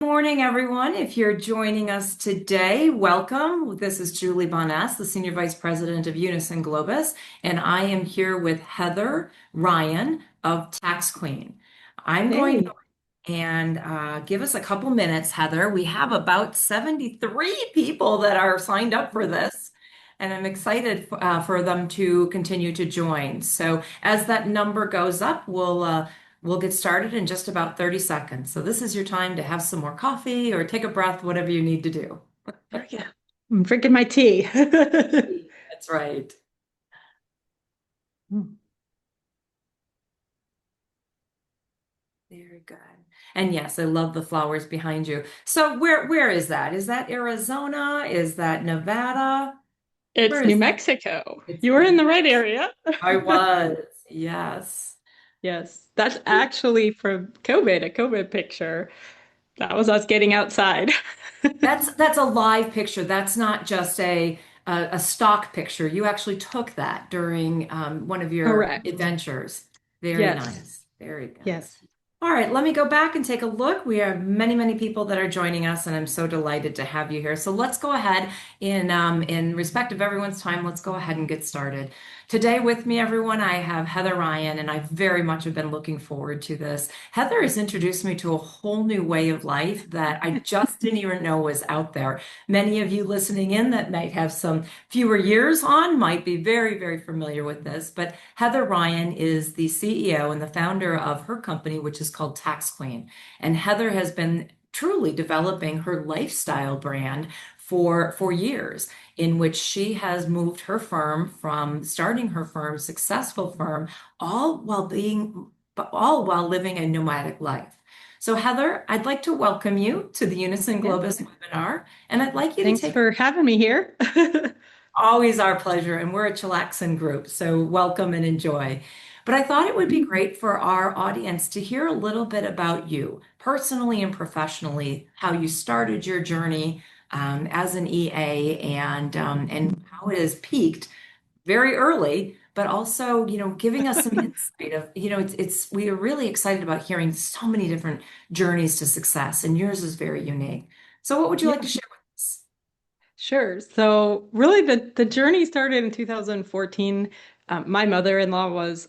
Morning, everyone. If you're joining us today, welcome. This is Julie Bonness, the Senior Vice President of Unison Globus, and I am here with Heather Ryan of Tax Queen. I'm going to Hey, go and give us a couple minutes, Heather. We have about 73 people that are signed up for this, and I'm excited for them to continue to join. So as that number goes up, we'll get started in just about 30 seconds. So this is your time to have some more coffee or take a breath, whatever you need to do. very good. I'm drinking my tea. That's right. Very good. And yes, I love the flowers behind you. So where is that? Is that Arizona? Is that Nevada? Where It's New is that? Mexico. It's You were in New the right Mexico. area. I was. Yes. Yes, that's actually from COVID, a COVID picture. That was us getting outside. That's a live picture. That's not just a stock picture. You actually took that during one of your Correct. adventures. Very Yes. nice. Very Yes. nice. All right, let me go back and take a look. We have many people that are joining us, and I'm so delighted to have you here. So let's go ahead in respect of everyone's time, let's go ahead and get started. Today with me, everyone, I have Heather Ryan, and I very much have been looking forward to this. Heather has introduced me to a whole new way of life that I just didn't even know was out there. Many of you listening in that might have some fewer years on might be very familiar with this, but Heather Ryan is the CEO and the founder of her company, which is called Tax Queen. And Heather has been truly developing her lifestyle brand for years, in which she has moved her firm from starting her firm, successful firm, all while living a nomadic life. So Heather, I'd like to welcome you to the Unison Yeah. Globus webinar, and I'd like you to Thanks take for having me here. always our pleasure, and we're a chillaxing group, so welcome and enjoy. But I thought it would be great for our audience to hear a little bit about you, personally and professionally, how you started your journey as an EA, and how it has peaked very early, but also, giving us some insight of, we are really excited about hearing so many different journeys to success, and yours is very unique. So, what would you like Yeah. to share with us? Sure. So really the journey started in 2014. My mother-in-law was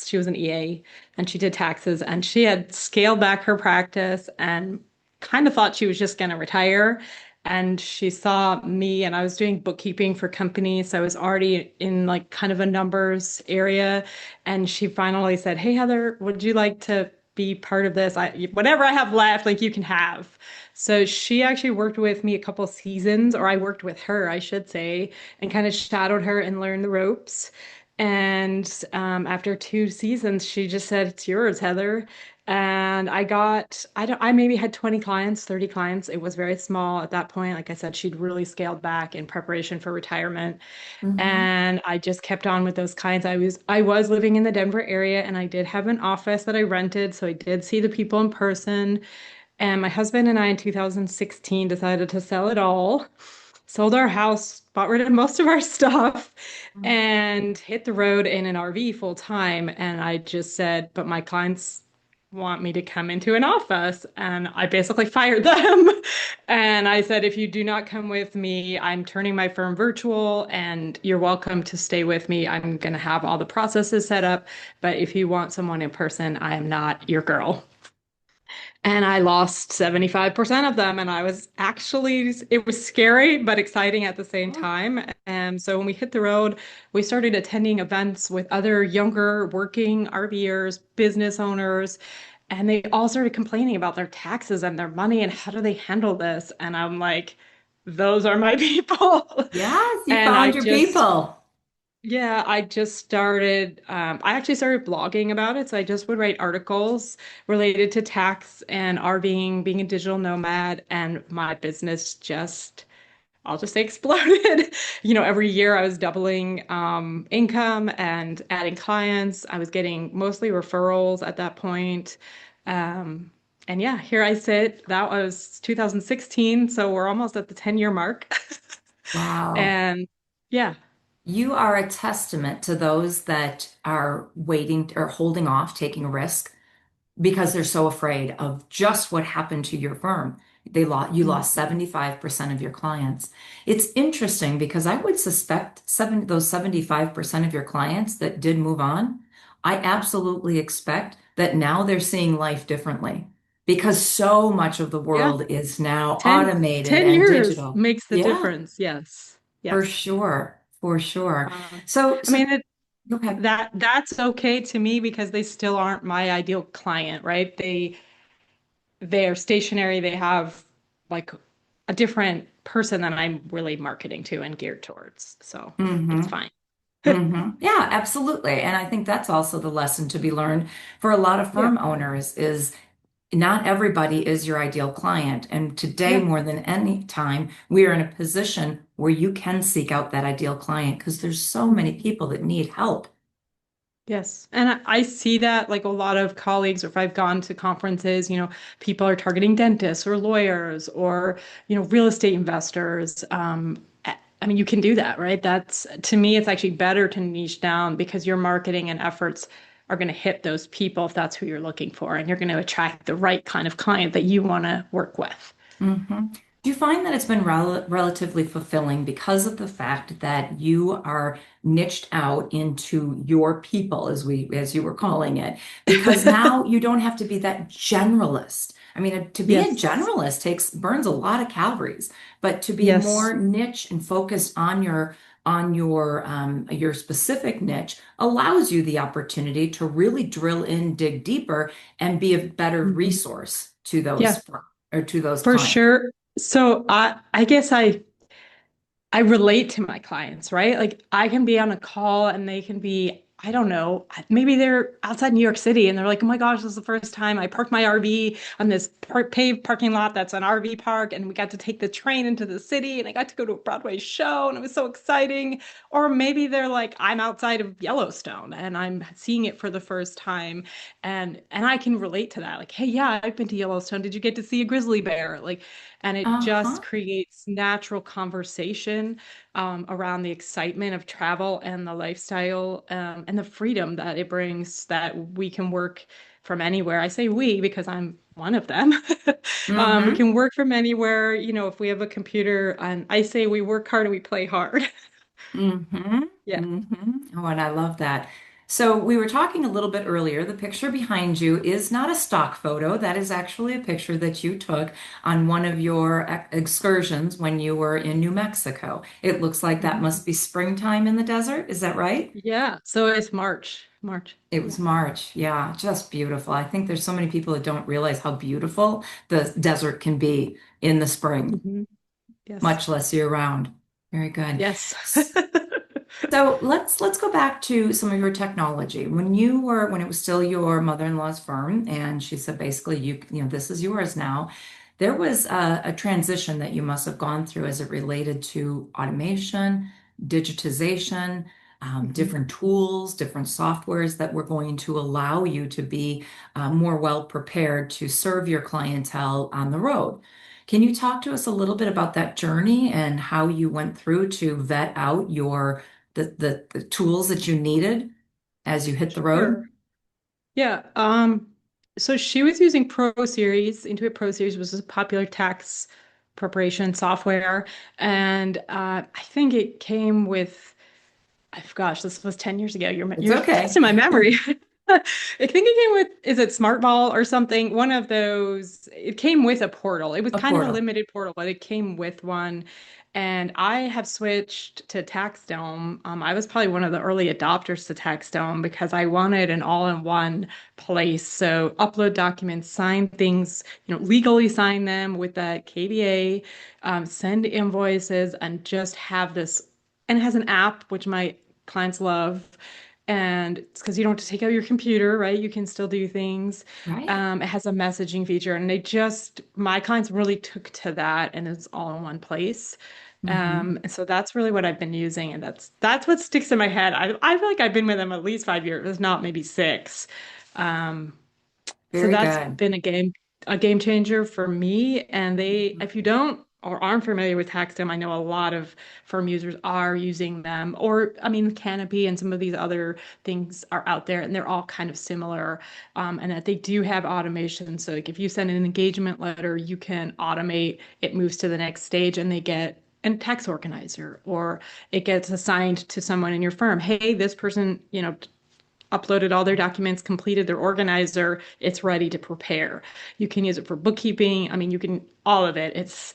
she was an EA and she did taxes and she had scaled back her practice and kind of thought she was just going to retire. And she saw me and I was doing bookkeeping for companies. So I was already in like kind of a numbers area. And she finally said, "Hey, Heather, would you like to be part of this? Whatever I have left, like you can have." So she actually worked with me a couple seasons, or I worked with her, I should say, and kind of shadowed her and learned the ropes. And after 2 seasons, she just said, "It's yours, Heather." And I maybe had 20 clients, 30 clients. It was very small at that point. Like I said, she'd really scaled back in preparation for retirement. Mhm. And I just kept on with those clients. I was living in the Denver area and I did have an office that I rented, so I did see the people in person. And my husband and I in 2016 decided to sell it all, sold our house, bought rid of most of our stuff, and hit the road in an RV full time. And I just said, but my clients want me to come into an office. And I basically fired them. And I said, if you do not come with me, I'm turning my firm virtual and you're welcome to stay with me. I'm going to have all the processes set up. But if you want someone in person, I am not your girl. And I lost 75% of them. And it was scary, but exciting at the same time. And so when we hit the road, we started attending events with other younger working RVers, business owners, and they all started complaining about their taxes and their money and how do they handle this? And I'm like, those are my people. Yes, you And I found your just people. yeah, I actually started blogging about it. So I just would write articles related to tax and RVing, being a digital nomad, and my business I'll just say exploded. Every year I was doubling income and adding clients. I was getting mostly referrals at that point. Um, and yeah, here I sit. That was 2016, so we're almost at the 10-year mark. Wow. And yeah. You are a testament to those that are waiting or holding off taking a risk. because they're so afraid of just what happened to your firm. You lost Mhm. 75% of your clients. It's interesting because I would suspect those 75% of your clients that did move on, I absolutely expect that now they're seeing life differently because so much of the Yeah. world is now 10, automated 10 and years digital. makes the Yeah, difference. Yes. for Yes. sure, for sure. Uh, So, I so mean, go ahead. that's okay to me because they still aren't my ideal client, right? They're stationary. They have like a different person that I'm really marketing to and geared towards. So it's Mm-hmm. fine. Yeah, absolutely. And I think that's also the lesson to be learned for a lot of Yeah. firm owners is not everybody is your ideal client. And today, Yeah. more than any time, we are in a position where you can seek out that ideal client because there's so many Mhm. people that need help. Yes. And I see that like a lot of colleagues, or if I've gone to conferences, people are targeting dentists or lawyers or, real estate investors. I mean, you can do that, right? That's to me, it's actually better to niche down because your marketing and efforts are going to hit those people if that's who you're looking for, and you're going to attract the right kind of client that you want to work with. hmm Do you find that it's been relatively fulfilling because of the fact that you are niched out into your people, as you were calling it? Because now you don't have to be that generalist. I mean, to be a Yes. generalist burns a lot of calories, but to be Yes. more niche and focused on your specific niche allows you the opportunity to really drill in, dig deeper, and be a better Mhm. resource to Yeah, those for clients. sure. So I guess I relate to my clients, right? Like I can be on a call and they can be, I don't know, maybe they're outside New York City and they're like, oh my gosh, this is the first time I parked my RV on this paved parking lot that's an RV park. And we got to take the train into the city and I got to go to a Broadway show and it was so exciting. Or maybe they're like, I'm outside of Yellowstone and I'm seeing it for the first time. And I can relate to that. Like, hey, yeah, I've been to Yellowstone. Did you get to see a grizzly bear? Like, and it just Uh-huh. creates natural conversation around the excitement of travel and the lifestyle and the freedom that it brings that we can work from anywhere. I say we because I'm one of them. We Mm-hmm. can work from anywhere, if we have a computer, and I say we work hard and we play hard. Mm-hmm. Yeah. Mm-hmm. Oh, and I love that. So we were talking a little bit earlier. The picture behind you is not a stock photo. That is actually a picture that you took on one of your excursions when you were in New Mexico. It looks like that Mhm. must be springtime in the desert. Is that right? Yeah. So it's March. March. It Yeah. was March. Yeah, just beautiful. I think there's so many people that don't realize how beautiful the desert can be in the spring, Mhm. Yes. much less year round. Very good. Yes. So let's go back to some of your technology. When it was still your mother-in-law's firm, and she said basically this is yours now. There was a transition that you must have gone through as it related to automation, digitization, Mhm. different tools, different softwares that were going to allow you to be more well prepared to serve your clientele on the road. Can you talk to us a little bit about that journey and how you went through to vet out the tools that you needed as you hit the road? Sure. Yeah. So she was using Pro Series. Intuit Pro Series was a popular tax preparation software. And I think it came with, gosh, this was 10 years ago. It's You're okay. testing my memory. I think it came with, is it Smart Ball or something? One of those. It came with a portal. It was A kind of a portal. limited portal, but it came with one. And I have switched to TaxDome. I was probably one of the early adopters to TaxDome because I wanted an all-in-one place. So upload documents, sign things, legally sign them with that KBA, send invoices, and just have this. And it has an app, which my clients love. And it's because you don't have to take out your computer, right? You can still do things. Right? It has a messaging feature, and my clients really took to that, and it's all in one place. hmm And so that's really what I've been using, and that's what sticks in my head. I feel like I've been with them at least 5 years, if not maybe six. Um, so Very that's good. been a game changer for me. And if you don't or aren't familiar with TaxDome, I know a lot of firm users are using them. Or, I mean, Canopy and some of these other things are out there, and they're all kind of similar. And that they do have automation. So, like, if you send an engagement letter, you can automate. It moves to the next stage, and they get a tax organizer, or it gets assigned to someone in your firm. Hey, this person, uploaded all their documents, completed their organizer, it's ready to prepare. You can use it for bookkeeping. I mean, you can all of it. It's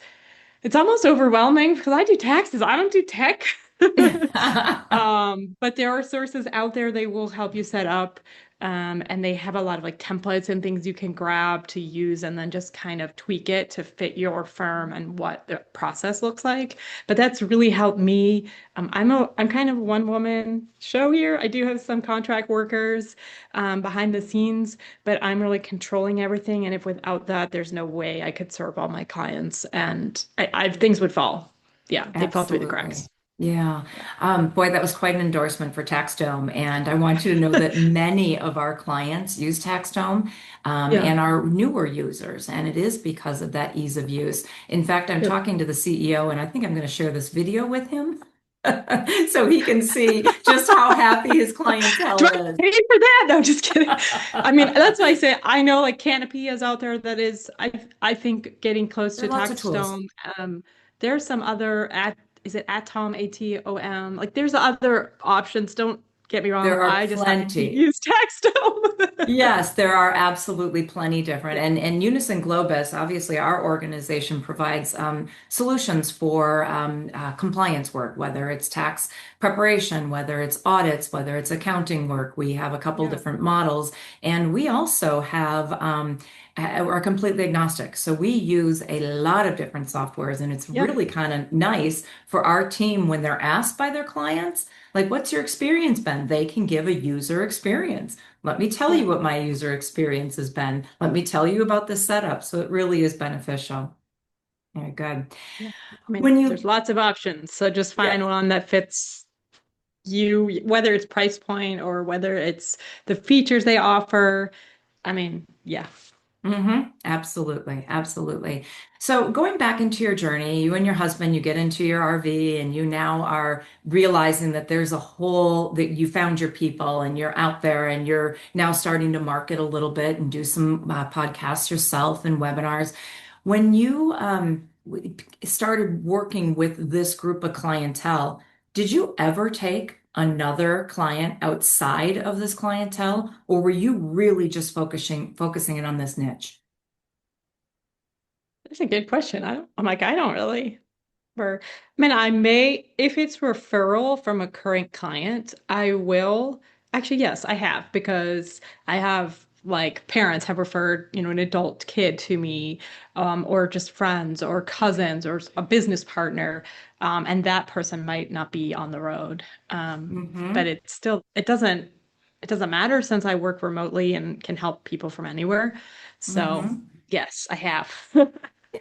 almost overwhelming because I do taxes. I don't do tech. But there are sources out there they will help you set up. And they have a lot of like templates and things you can grab to use and then just kind of tweak it to fit your firm and what the process looks like. But that's really helped me. I'm kind of a one woman show here. I do have some contract workers behind the scenes, but I'm really controlling everything. And if without that, there's no way I could serve all my clients, and things would fall. Yeah, they'd fall through the Absolutely. cracks. Yeah. Yeah. Boy, that was quite an endorsement for TaxDome. And I want you to know that many of our clients use TaxDome Yeah. and are newer users. And it is because of that ease of use. In fact, I'm Good. talking to the CEO, and I think I'm going to share this video with him so he can see just how happy his Do clientele I is. pay for that? No, just kidding. I mean, that's why I say I know like Canopy is out there that is I think getting close There are to lots of tools. TaxStone. There's some other at is it Atom ATOM? Like there's other options. Don't get me wrong. There are I decided to plenty. use TaxStone. Yes, there are absolutely plenty different. And Unison Globus, obviously, our organization provides solutions for compliance work, whether it's tax preparation, whether it's audits, whether it's accounting work. We have a couple Yeah. different models, and we also have are completely agnostic. So we use a lot of different softwares, and it's Yeah. really kind of nice for our team when they're asked by their clients, like, "What's your experience been?" They can give a user experience. Let me tell Yeah. you what my user experience has been. Let me tell you about the setup. So it really is beneficial. Very good. Yeah. I mean, When there's you, lots of options. So just find yes. one that fits you, whether it's price point or whether it's the features they offer. I mean, yeah. Absolutely, absolutely. So going back into your journey, you and your husband, you get into your RV and you now are realizing that there's a whole that you found your people and you're out there and you're now starting to market a little bit and do some podcasts yourself and webinars. When you started working with this group of clientele, did you ever take another client outside of this clientele, or were you really just focusing it on this niche? That's a good question. I'm like, I don't really. Or, I mean, I may, if it's referral from a current client, I will. Actually, yes, I have because I have like parents have referred, an adult kid to me, or just friends or cousins or a business partner, and that person might not be on the road. But Mm-hmm. it doesn't matter since I work remotely and can help people from anywhere. So, Mm-hmm. yes, I have.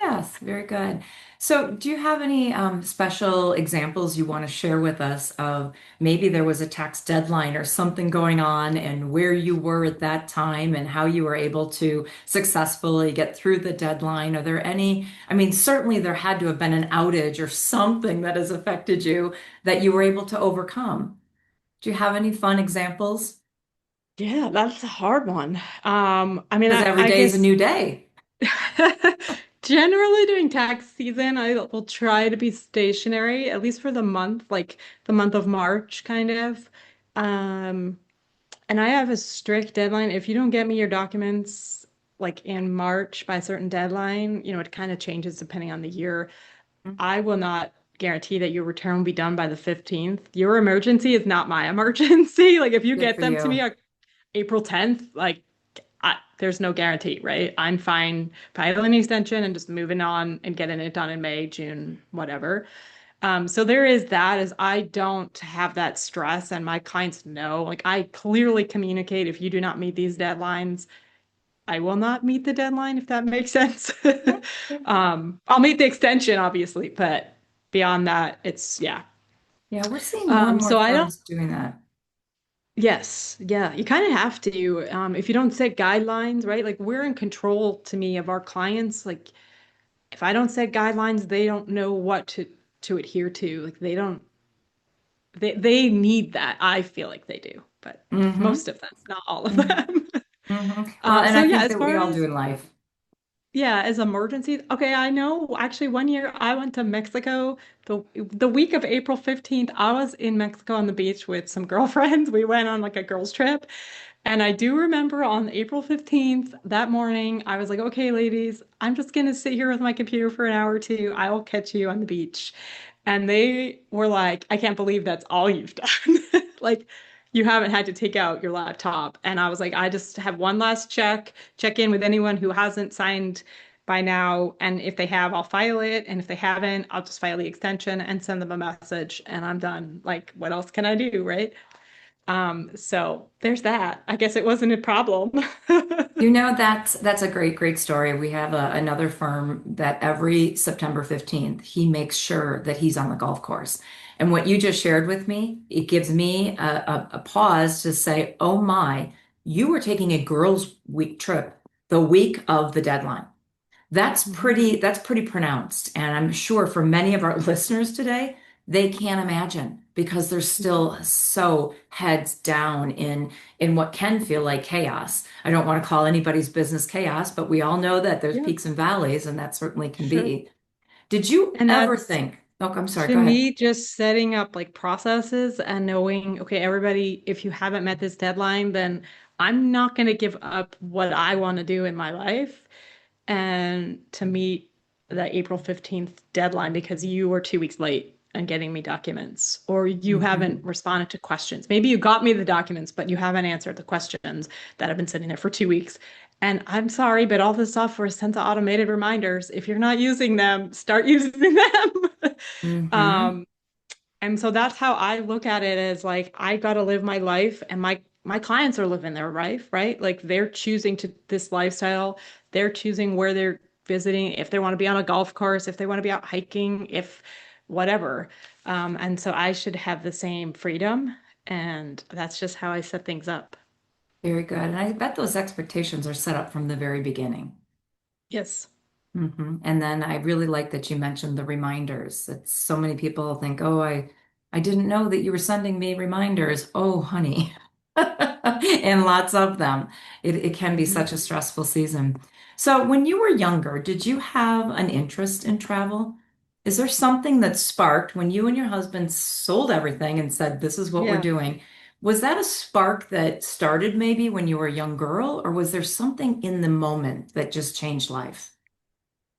Yes, very good. So, do you have any special examples you want to share with us of maybe there was a tax deadline or something going on and where you were at that time and how you were able to successfully get through the deadline? Are there any? I mean, certainly there had to have been an outage or something that has affected you that you were able to overcome. Do you have any fun examples? Yeah, that's a hard one. I mean, Because I, every I day is a guess new day. generally during tax season, I will try to be stationary, at least for the month, like the month of March, kind of. Um, and I have a strict deadline. If you don't get me your documents like in March by a certain deadline, it kind of changes depending on the year. I will not guarantee that your return will be done by the 15th. Your emergency is not my emergency. Like if you Good get for them to me you. on April 10th, like there's no guarantee, right? I'm fine filing an extension and just moving on and getting it done in May, June, whatever. So there is that as I don't have that stress and my clients know, like I clearly communicate if you do not meet these deadlines, I will not meet the deadline, if that makes sense. I'll meet the extension, obviously, but beyond that, it's yeah. Yeah, we're seeing more and more So I don't firms doing that. Yes, yeah, you kind of have to. If you don't set guidelines, right? Like we're in control to me of our clients. Like if I don't set guidelines, they don't know what to adhere to. Like they need that. I feel like they do, but Mm-hmm. most of them, not all of Mm-hmm. them. Mm-hmm. Well, and So I yeah, think as that we far all do as in life. yeah, as emergencies. Okay, I know. Actually, one year I went to Mexico. The week of April 15th, I was in Mexico on the beach with some girlfriends. We went on like a girls' trip. And I do remember on April 15th, that morning, I was like, okay, ladies, I'm just gonna sit here with my computer for an hour or two. I will catch you on the beach. And they were like, I can't believe that's all you've done. Like, you haven't had to take out your laptop. And I was like, I just have one last check in with anyone who hasn't signed by now. And if they have, I'll file it. And if they haven't, I'll just file the extension and send them a message and I'm done. Like, what else can I do, right? So there's that. I guess it wasn't a problem. You know, that's a great story. We have another firm that every September 15th, he makes sure that he's on the golf course. And what you just shared with me, it gives me a pause to say, oh my, you were taking a girls' week trip the week of the deadline. Mhm. That's pretty pronounced. And I'm sure for many of our listeners today, they can't imagine because they're Mhm. still so heads down in what can feel like chaos. I don't want to call anybody's business chaos, but we all know that there's Yeah, peaks and valleys, and that certainly can sure. be. Did you And ever that's think, oh, I'm sorry, to go ahead. me just setting up like processes and knowing, okay, everybody, if you haven't met this deadline, then I'm not going to give up what I want to do in my life and to meet the April 15th deadline because you were 2 weeks late and getting me documents, or you haven't Hmm. responded to questions. Maybe you got me the documents, but you haven't answered the questions that have been sitting there for 2 weeks. And I'm sorry, but all this software sends automated reminders. If you're not using them, start using them. Hmm. Um, and so that's how I look at it as like I got to live my life and my clients are living their life, right? Like they're choosing to this lifestyle. They're choosing where they're visiting, if they want to be on a golf course, if they want to be out hiking, if whatever. And so I should have the same freedom. And that's just how I set things up. Very good. And I bet those expectations are set up from the very beginning. Yes. And then I really like that you mentioned the reminders. It's so many people think, oh, I didn't know that you were sending me reminders. Oh, honey. And lots of them. It can be such a Mhm. stressful season. So when you were younger, did you have an interest in travel? Is there something that sparked when you and your husband sold everything and said, this is what we're Yeah. doing? Was that a spark that started maybe when you were a young girl, or was there something in the moment that just changed life?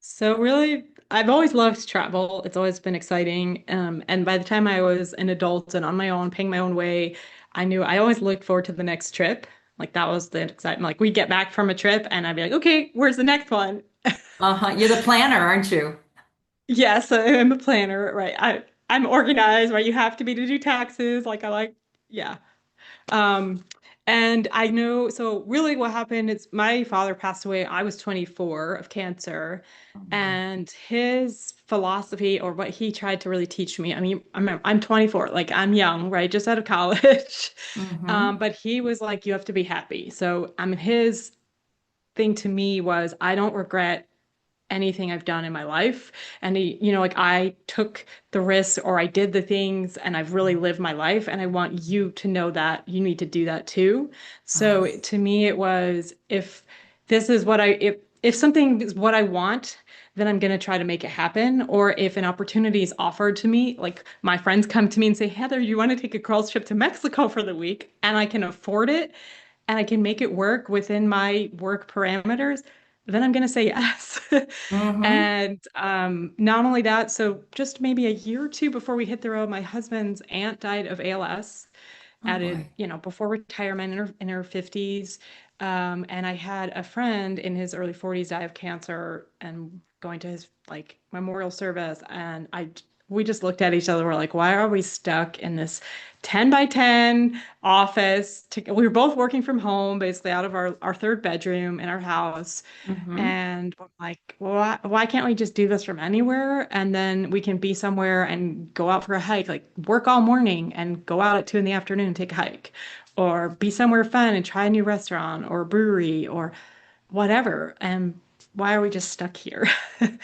So really, I've always loved to travel. It's always been exciting. And by the time I was an adult and on my own, paying my own way, I knew I always looked forward to the next trip. Like that was the excitement. Like we'd get back from a trip and I'd be like, okay, where's the next one? Uh-huh. You're the planner, aren't you? Yes, I'm a planner, right? I'm organized, right? You have to be to do taxes. Yeah. Um, and I know, so really what happened is my father passed away. I was 24 of cancer, and his philosophy or what he tried to really teach me, I mean, I'm 24, like I'm young, right? Just out of college. Mm-hmm. But he was like, you have to be happy. So, I mean, his thing to me was, I don't regret anything I've done in my life. And like I took the risks or I did the things and I've really lived my life. And I want you to know that you need to do that too. So Yes. to me, it was if this is what if something is what I want, then I'm going to try to make it happen. Or if an opportunity is offered to me, like my friends come to me and say, Heather, you want to take a girls trip to Mexico for the week? And I can afford it and I can make it work within my work parameters, then I'm going to say yes. Mm-hmm. And not only that, so just maybe a year or two before we hit the road, my husband's aunt died of ALS Oh added, boy. before retirement in her 50s. And I had a friend in his early 40s die of cancer and going to his like memorial service. And we just looked at each other. We're like, why are we stuck in this 10 by 10 office? We were both working from home, basically out of our third bedroom in our house. Mm-hmm. And we're like, well, why can't we just do this from anywhere? And then we can be somewhere and go out for a hike, like work all morning and go out at 2 in the afternoon and take a hike, or be somewhere fun and try a new restaurant or brewery or whatever. And why are we just stuck here? Mhm.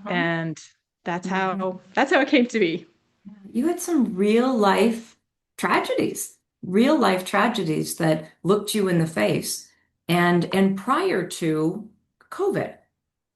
And Mhm. that's how it came to be. You had some real life tragedies that looked you in the face and prior to COVID.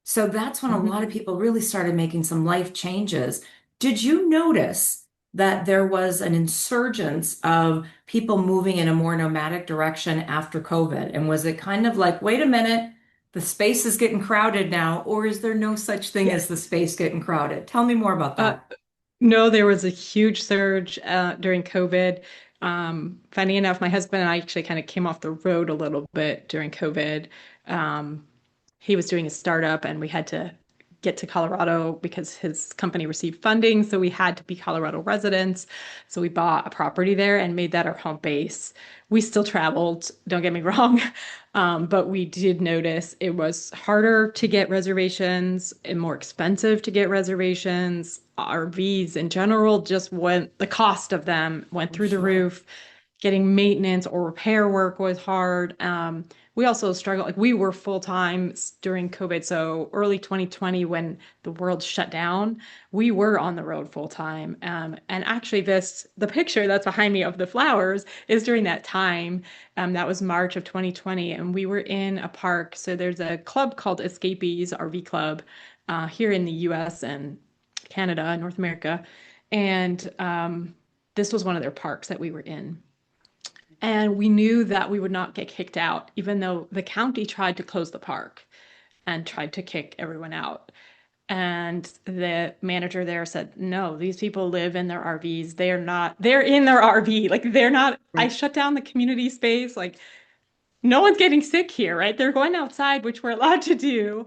So that's when a Mhm. lot of people really started making some life changes. Did you notice that there was an insurgence of people moving in a more nomadic direction after COVID? And was it kind of like, wait a minute, the space is getting crowded now, or is there no such thing Yeah. as the space getting crowded? Tell me more about Uh, that. no, there was a huge surge during COVID. Funny enough, my husband and I actually kind of came off the road a little bit during COVID. Um, he was doing a startup and we had to get to Colorado because his company received funding. So we had to be Colorado residents. So we bought a property there and made that our home base. We still traveled, don't get me wrong. But we did notice it was harder to get reservations and more expensive to get reservations. RVs in general just went, the cost of them went I'm through the sure. roof. Getting maintenance or repair work was hard. We also struggled, like we were full time during COVID. So early 2020, when the world shut down, we were on the road full time. And actually, the picture that's behind me of the flowers is during that time. That was March of 2020. And we were in a park. So there's a club called Escapees RV Club here in the US and Canada, North America. And this was one of their parks that we were in. And we knew that we would not get kicked out, even though the county tried to close the park and tried to kick everyone out. And the manager there said, no, these people live in their RVs. They're in their RV. Like they're not, I Right. shut down the community space. Like no one's getting sick here, right? They're going outside, which we're allowed to do,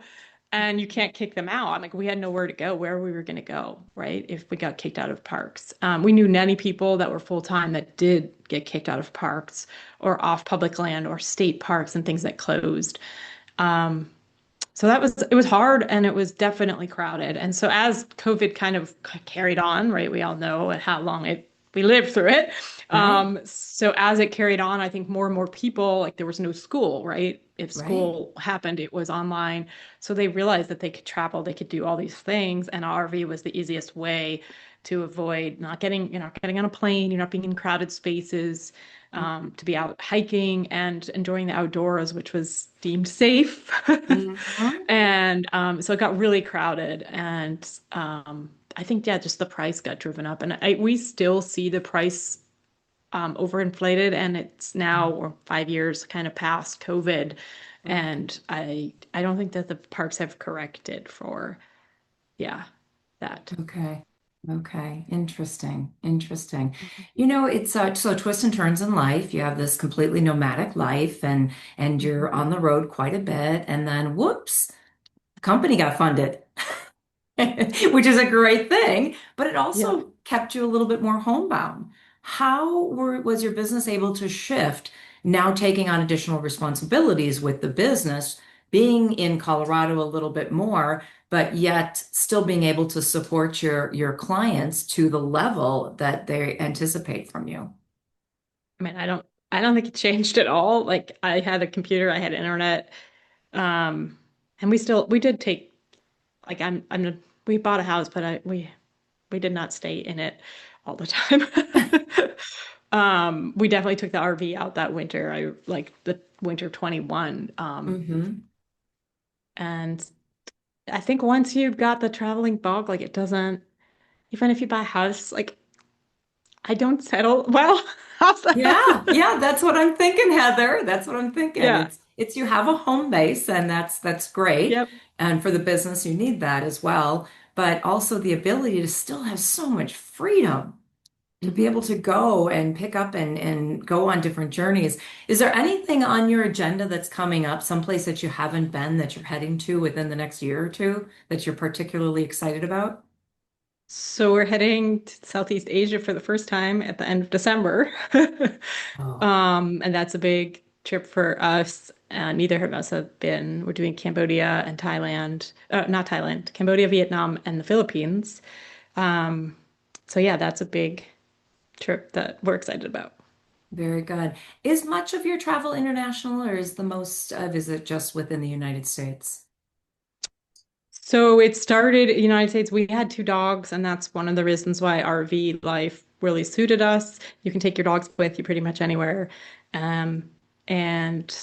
and you can't kick them out. I'm like, we had nowhere to go, where we were going to go, right? If we got kicked out of parks. We knew many people that were full time that did get kicked out of parks or off public land or state parks and things that closed. Um, so it was hard and it was definitely crowded. And so as COVID kind of carried on, right, we all know how long we lived through it. Right. So as it carried on, I think more and more people, like there was no school, right? If Right. school happened, it was online. So they realized that they could travel, they could do all these things, and RV was the easiest way to avoid you're not getting on a plane, you're not being in crowded spaces, to be out hiking and enjoying the outdoors, which was deemed safe. Mhm. And so it got really crowded. And I think, yeah, just the price got driven up. And we still see the price overinflated. And it's now we're 5 years kind of past COVID. Okay. And I don't think that the parks have corrected for, yeah, that. Okay. Okay. Interesting. Interesting. You know, it's so twists and turns in life. You have this completely nomadic life and you're Mhm. on the road quite a bit, and then whoops, the company got funded. Which is a great thing, but it Yeah. also kept you a little bit more homebound. Was your business able to shift now taking on additional responsibilities with the business, being in Colorado a little bit more, but yet still being able to support your clients to the level that they anticipate from you? I mean, I don't think it changed at all. Like I had a computer, I had internet, um, and we did take like we bought a house, but we did not stay in it all the time. We definitely took the RV out that winter. I like the winter 21. Hmm. And I think once you got the traveling bug, like it doesn't, even if you buy a house, like I don't settle well outside of Yeah, it. yeah, that's what I'm thinking, Heather. That's what I'm thinking. Yeah. It's you have a home base and that's great. Yep. And for the business you need that as well, but also the ability to still have so much freedom to be Mhm. able to go and pick up and go on different journeys. Is there anything on your agenda that's coming up, someplace that you haven't been that you're heading to within the next year or two that you're particularly excited about? So we're heading to Southeast Asia for the first time at the end of December. Oh, And that's a big trip for us. Neither of us have been. We're doing Cambodia and Thailand, not Thailand, Cambodia, Vietnam, and the Philippines. Um, so yeah, that's a big trip that we're excited about. very good. Is much of your travel international or is the most of is it just within the United States? So it started in the United States. We had two dogs, and that's one of the reasons why RV life really suited us. You can take your dogs with you pretty much anywhere. Um, and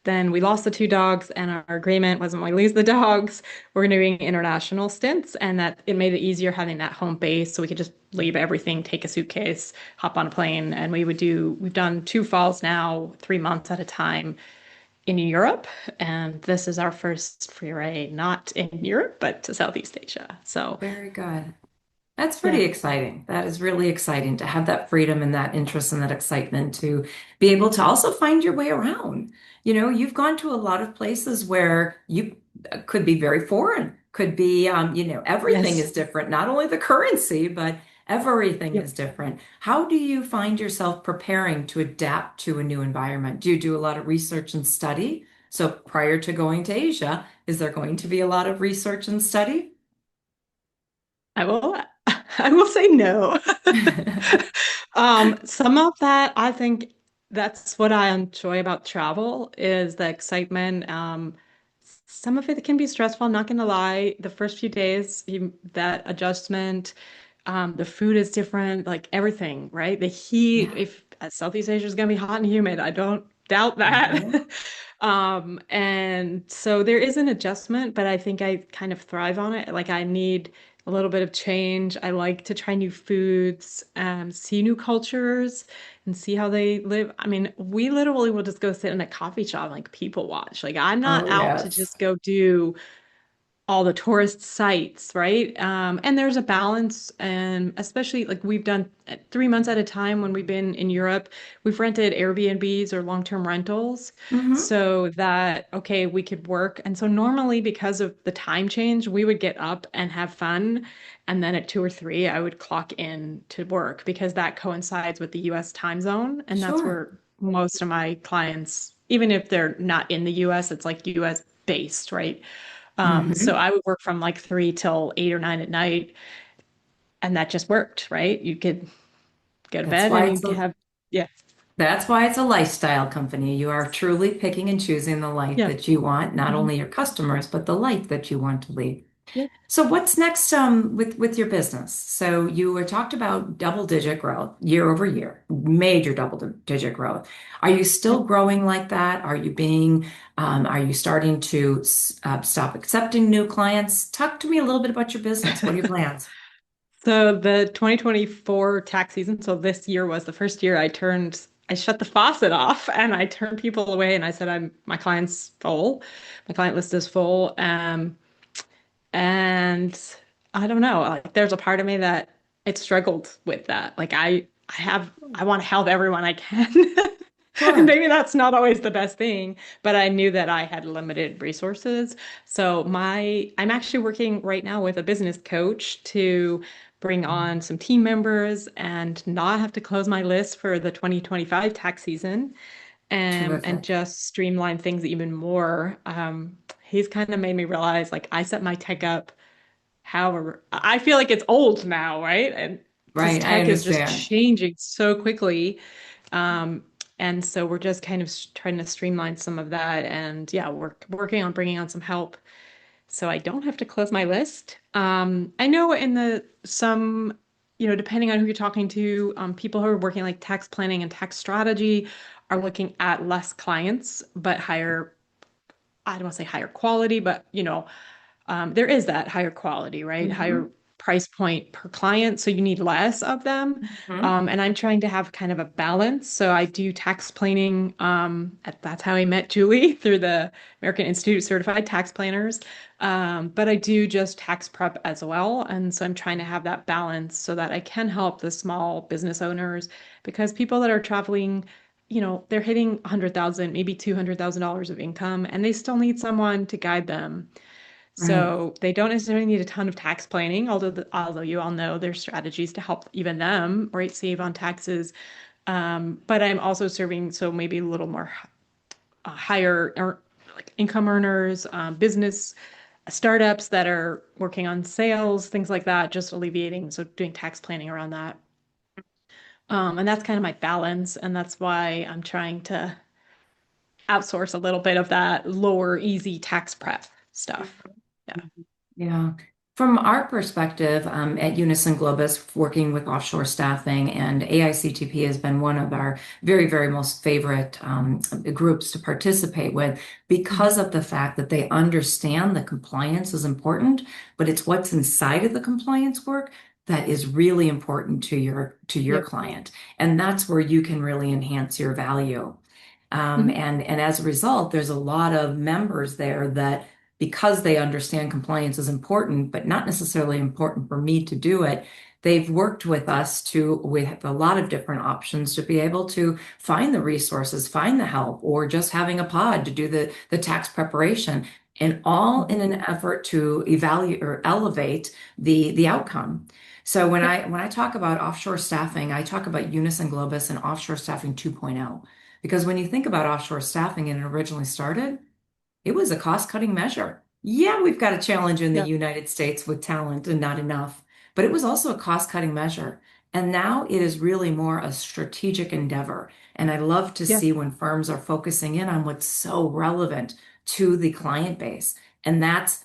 then we lost the two dogs, and our agreement was when we lose the dogs, we're doing international stints, and that it made it easier having that home base, so we could just leave everything, take a suitcase, hop on a plane, and we've done two falls now, 3 months at a time in Europe, and this is our first foray, not in Europe, but to Southeast Asia. So Very good. That's yeah, pretty exciting. That is really exciting to have that freedom and that interest and that excitement to be able to also find your way around. You've gone to a lot of places where you could be very foreign, could be, everything yes, is different, not only the currency, but everything yep. is different. How do you find yourself preparing to adapt to a new environment? Do you do a lot of research and study? So prior to going to Asia, is there going to be a lot of research and study? I will I will say no. Some of that I think that's what I enjoy about travel is the excitement. Some of it can be stressful, I'm not gonna lie. The first few days, that adjustment, the food is different, like everything, right? The heat, Yeah. if Southeast Asia is gonna be hot and humid, I don't doubt that. Mhm. And so there is an adjustment, but I think I kind of thrive on it. Like I need a little bit of change. I like to try new foods, see new cultures, and see how they live. I mean, we literally will just go sit in a coffee shop, and, like people watch. Like I'm not Oh, out to yes. just go do all the tourist sites, right? And there's a balance, and especially like we've done 3 months at a time when we've been in Europe, we've rented Airbnbs or long-term rentals Hmm. so that, okay, we could work. And so normally, because of the time change, we would get up and have fun. And then at 2 or 3, I would clock in to work because that coincides with the US time zone. And that's Sure. where most of my clients, even if they're not in the US, it's like US based, right? So Hmm. I would work from like 3 till 8 or 9 at night, and that just worked, right? You could go to That's bed why and it's you'd a have, yeah, that's why it's a lifestyle company. You are truly picking and choosing the life yeah, that you want, not mhm, only your customers, but the life that you want to lead. yeah. So what's next with your business? So you were talked about double digit growth year over year, major double digit growth. Are you Yep. still growing like that? Are you starting to stop accepting new clients? Talk to me a little bit about your business. What are your plans? So the 2024 tax season, so this year was the first year I shut the faucet off and I turned people away and I said, my client's full. My client list is full. And I don't know, like there's a part of me that it struggled with that. Like I want to help everyone I can. And Sure. maybe that's not always the best thing, but I knew that I had limited resources. So I'm actually working right now with a business coach to bring on some team members and not have to close my list for the 2025 tax season, and Terrific. just streamline things even more. He's kind of made me realize like I set my tech up however, I feel like it's old now, right? And because Right. I tech is just understand. changing so quickly. Um, and so we're just kind of trying to streamline some of that. And yeah, we're working on bringing on some help so I don't have to close my list. I know depending on who you're talking to, people who are working like tax planning and tax strategy are looking at less clients, but higher, I don't want to say higher quality, but there is that higher quality, right? Hmm. Higher price point per client. So you need less of them. Hmm. And I'm trying to have kind of a balance. So I do tax planning. That's how I met Julie through the American Institute of Certified Tax Planners. But I do just tax prep as well. And so I'm trying to have that balance so that I can help the small business owners because people that are traveling, they're hitting 100,000, maybe $200,000 of income, and they still need someone to guide them. Right. So they don't necessarily need a ton of tax planning, although you all know there's strategies to help even them, right, save on taxes. But I'm also serving so maybe a little more higher like income earners, business startups that are working on sales, things like that, just alleviating. So doing tax planning around that. And that's kind of my balance, and that's why I'm trying to outsource a little bit of that lower, easy tax prep stuff. Yeah. Yeah. From our perspective, at Unison Globus, working with offshore staffing, and AICTP has been one of our very, very most favorite groups to participate with because Mhm. of the fact that they understand the compliance is important, but it's what's inside of the compliance work that is really important to your Yep. client. And that's where you can really enhance your value. Mhm. And as a result, there's a lot of members there that, because they understand compliance is important, but not necessarily important for me to do it, they've worked with us to with a lot of different options to be able to find the resources, find the help, or just having a pod to do the tax preparation, and all in Mhm. an effort to evaluate or elevate the outcome. So when Yep. I talk about offshore staffing, I talk about Unison Globus and offshore staffing 2.0. Because when you think about offshore staffing and it originally started, it was a cost-cutting measure. Yeah, we've got a challenge in the Yep. United States with talent and not enough, but it was also a cost-cutting measure. And now it is really more a strategic endeavor. And I love to Yes. see when firms are focusing in on what's so relevant to the client base. And that's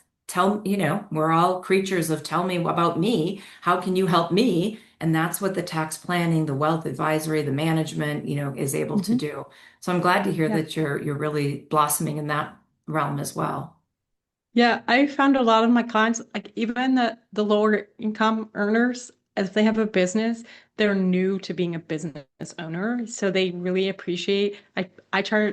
we're all creatures of tell me about me. How can you help me? And that's what the tax planning, the wealth advisory, the management, is able to Mhm. do. So I'm glad to hear Yeah. that you're really blossoming in that realm as well. Yeah, I found a lot of my clients, like even the lower income earners, as they have a business, they're new to being a business owner. So they really appreciate I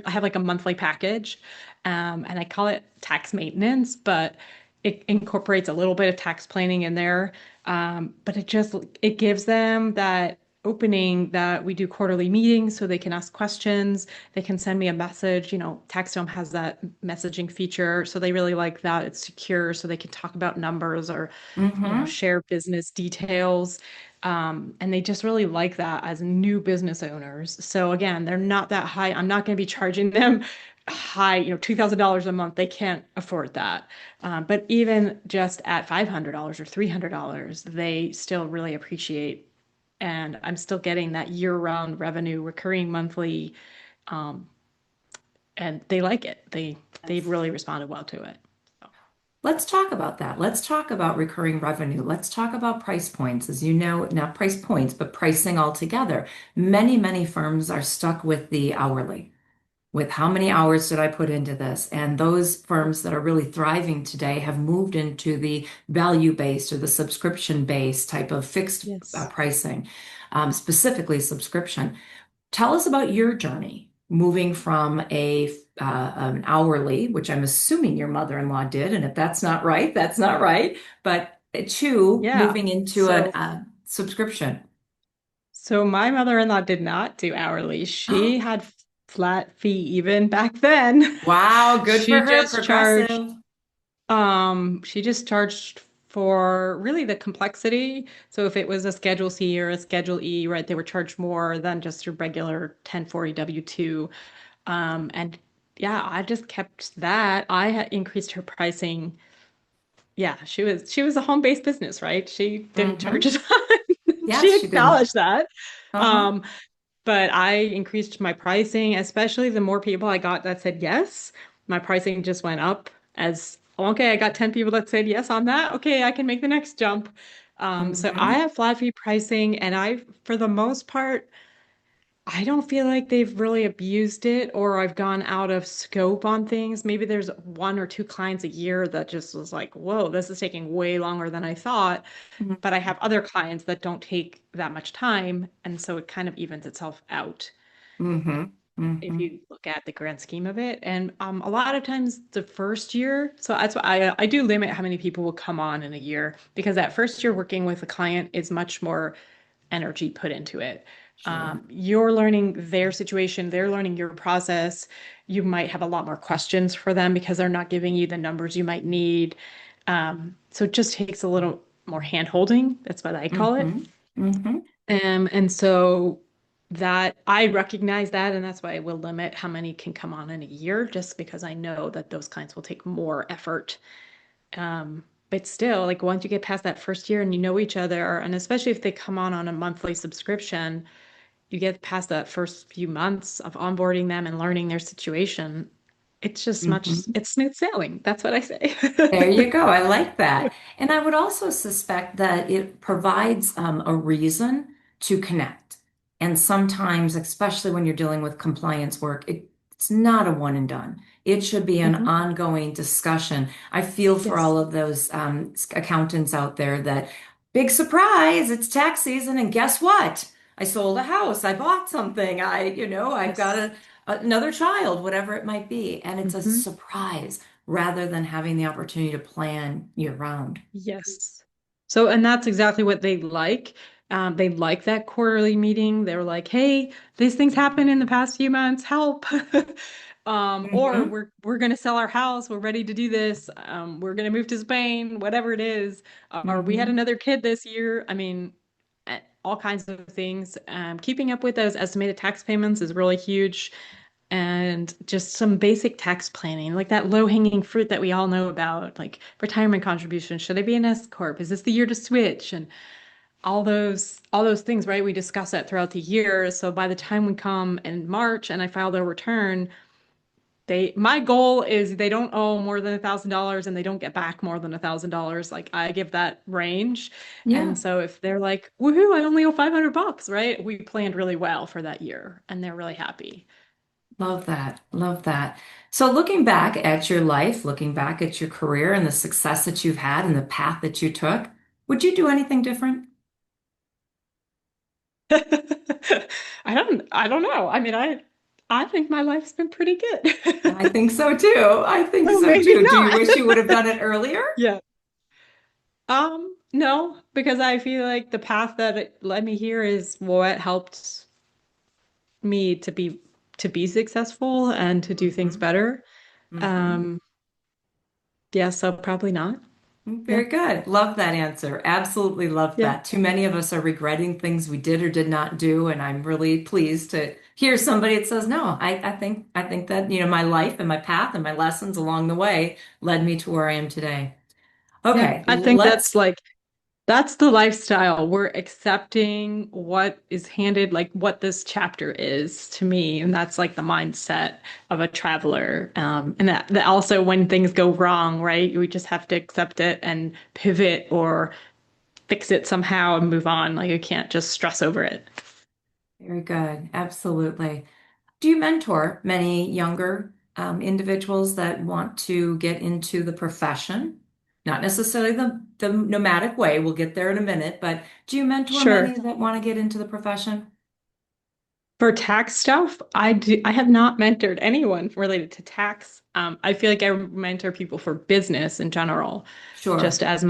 have like a monthly package, and I call it tax maintenance, but it incorporates a little bit of tax planning in there. But it gives them that opening that we do quarterly meetings so they can ask questions. They can send me a message. TaxDome has that messaging feature, so they really like that. It's secure, so they can talk about numbers or, Mm-hmm. share business details. And they just really like that as new business owners. So again, they're not that high. I'm not going to be charging them high, $2,000 a month. They can't afford that. But even just at $500 or $300, they still really appreciate, and I'm still getting that year-round revenue, recurring monthly, um, and they like it. They've really responded well to it. So, Let's talk about that. Let's talk about recurring revenue. Let's talk about price points. As you know, not price points, but pricing altogether. Many, many firms are stuck with the hourly, with how many hours did I put into this? And those firms that are really thriving today have moved into the value-based or the subscription-based type of fixed yes. pricing, specifically subscription. Tell us about your journey moving from an hourly, which I'm assuming your mother-in-law did, and if that's not right, that's not right, but to Yeah. moving into So, a subscription. so my mother-in-law did not do hourly. She had flat fee even back then. Wow, good for She her, just charged, progressive. she just charged for really the complexity. So if it was a Schedule C or a Schedule E, right, they were charged more than just your regular 1040 W-2. And yeah, I just kept that. I had increased her pricing. Yeah, she was a home-based business, right? She didn't charge Hmm. a ton. She Yes, she didn't. acknowledged that. Uh-huh. Um, but I increased my pricing, especially the more people I got that said yes, my pricing just went up as okay, I got 10 people that said yes on that. Okay, I can make the next jump. So I Hmm. have flat fee pricing, and for the most part, I don't feel like they've really abused it or I've gone out of scope on things. Maybe there's one or two clients a year that just was like, whoa, this is taking way longer than I thought. But I have other clients that don't take that much time. And so it kind of evens itself out Hmm. if Hmm. you look at the grand scheme of it. And a lot of times the first year, so that's why I do limit how many people will come on in a year because that first year working with a client is much more energy put into it. Sure. You're learning their situation, they're learning your process. You might have a lot more questions for them because they're not giving you the numbers you might need. So it just takes a little more hand holding. That's what I call it. Hmm. Hmm. And so that I recognize that, and that's why I will limit how many can come on in a year, just because I know that those clients will take more effort. But still, like once you get past that first year and you know each other, and especially if they come on a monthly subscription, you get past that first few months of onboarding them and learning their situation. it's just much, Hmm. it's smooth sailing. That's what I say. There you go. I like that. And I would also suspect that it provides a reason to connect. And sometimes, especially when you're dealing with compliance work, it's not a one and done. It should be an Mhm. ongoing discussion. I feel for all Yes. of those accountants out there that big surprise, it's tax season, and guess what? I sold a house, I bought something, I've got Yes. another child, whatever it might be, and it's a Hmm. surprise rather than having the opportunity to plan year round. Yes. So, and that's exactly what they like. They like that quarterly meeting. They're like, "Hey, these things happened in the past few months. Help!" Or Hmm. we're gonna sell our house. We're ready to do this. We're gonna move to Spain. Whatever it is. Or we had Hmm. another kid this year. I mean, all kinds of things. Keeping up with those estimated tax payments is really huge, and just some basic tax planning, like that low-hanging fruit that we all know about, like retirement contributions. Should I be an S corp? Is this the year to switch? And all those things, right? We discuss that throughout the year. So by the time we come in March and I file their return, my goal is they don't owe more than $1,000 and they don't get back more than $1,000. Like I give that range. Yeah, And so if they're like, woohoo, I only owe $500, right? We planned really well for that year and they're really happy. love that. Love that. So, looking back at your life, looking back at your career and the success that you've had and the path that you took, would you do anything different? I don't know. I mean, I think my life's been pretty I good. think so too. I think So so maybe too. Do you not. wish you would have done it earlier? Yeah. No, because I feel like the path that it led me here is what helped me to be successful and to do things Hmm. better. Hmm. Um, yeah, so probably not. Yeah. Very good. Love that answer. Absolutely love Yeah. that. Too many of us are regretting things we did or did not do, and I'm really pleased to hear somebody that says, "No, I think that, my life and my path and my lessons along the way led me to where I am today." Yeah. Okay, I think let's that's the lifestyle. We're accepting what is handed, like what this chapter is to me. And that's like the mindset of a traveler. And that also when things go wrong, right? We just have to accept it and pivot or fix it somehow and move on. Like you can't just stress over it. very good. Absolutely. Do you mentor many younger individuals that want to get into the profession? Not necessarily the nomadic way. We'll get there in a minute, but do you mentor Sure. many that want to get into the profession? For tax stuff, I have not mentored anyone related to tax. I feel like I mentor people for business in general, just Sure. as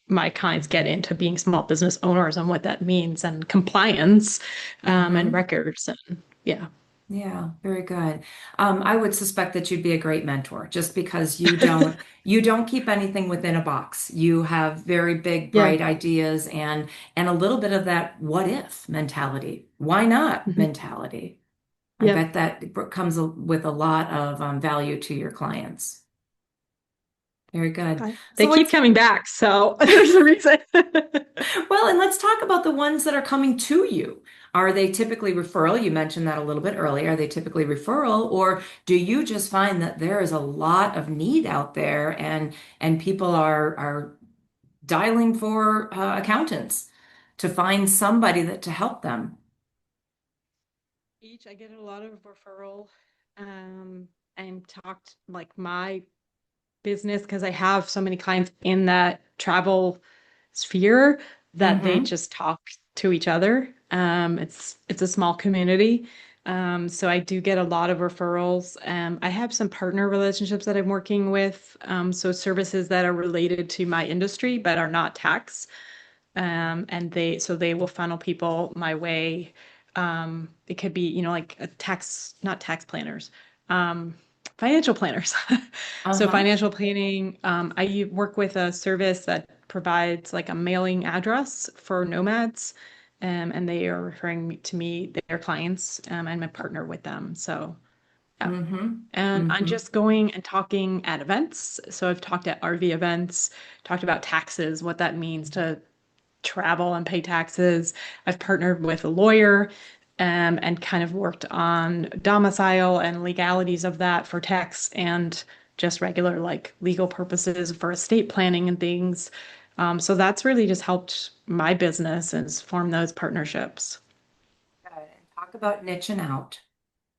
my kinds get into being small business owners and what that means and compliance, and Hmm. records and yeah. Yeah, very good. I would suspect that you'd be a great mentor just because you don't keep anything within a box. You have very big, Yeah. bright ideas and a little bit of that what if mentality. Why not Mhm. mentality? I Yeah. bet that comes with a lot of value to your clients. Very good. They So keep let's coming back, so there's a reason. Well, and let's talk about the ones that are coming to you. Are they typically referral? You mentioned that a little bit earlier. Are they typically referral, or do you just find that there is a lot of need out there and people are dialing for accountants to find somebody that to help them? I get a lot of referral, and talked like my business because I have so many clients in that travel sphere that they Mm-hmm. just talk to each other. It's a small community. So I do get a lot of referrals. I have some partner relationships that I'm working with. So services that are related to my industry but are not tax. And they will funnel people my way. It could be, like a not tax planners, um, financial planners. So Uh-huh. financial planning, I work with a service that provides like a mailing address for nomads, and they are referring to me, their clients, and I'm a partner with them. So yeah. Mm-hmm. And I'm Mm-hmm. just going and talking at events. So I've talked at RV events, talked about taxes, what that means to travel and pay taxes. I've partnered with a lawyer, and kind of worked on domicile and legalities of that for tax and just regular like legal purposes for estate planning and things. So that's really just helped my business and form those partnerships. Good. And talk about niching out.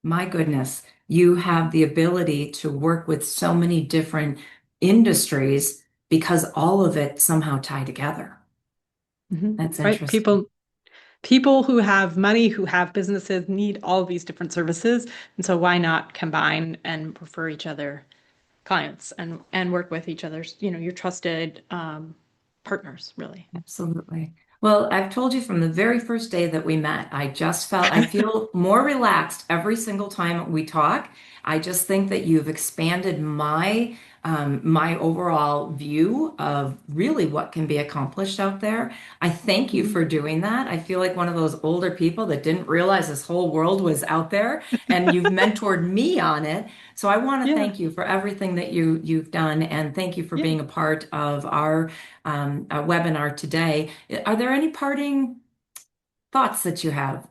My goodness, you have the ability to work with so many different industries because all of it somehow tie together. That's Right? interesting. People who have money, who have businesses need all these different services. And so why not combine and refer each other clients and work with each other's, your trusted partners, really. Absolutely. Well, I've told you from the very first day that we met, I feel more relaxed every single time we talk. I just think that you've expanded my overall view of really what can be accomplished out there. I thank you Mhm. for doing that. I feel like one of those older people that didn't realize this whole world was out there, and you've mentored me on it. So I want to Yeah, thank you for everything that you've done, and thank you for yeah. being a part of our webinar today. Are there any parting thoughts that you have?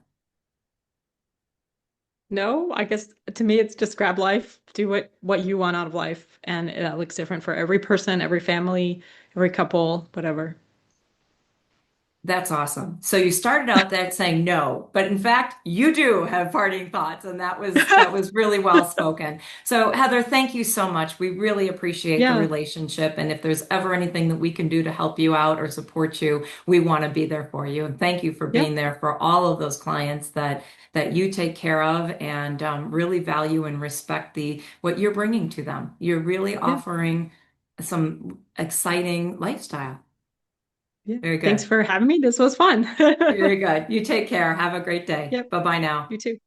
No, I guess to me it's just grab life, do what you want out of life, and it looks different for every person, every family, every couple, whatever. That's awesome. So you started out that saying no, but in fact, you do have parting thoughts, and that was really well spoken. So Heather, thank you so much. We really appreciate the Yeah, relationship, and if there's ever anything that we can do to help you out or support you, we want to be there for you. And thank you for yeah, being there for all of those clients that you take care of and really value and respect the what you're bringing to them. You're really yeah, offering some exciting lifestyle. yeah. Very Thanks good. for having me. This was fun. Very good. You take care. Have a great day. Yep, Bye bye now. you too.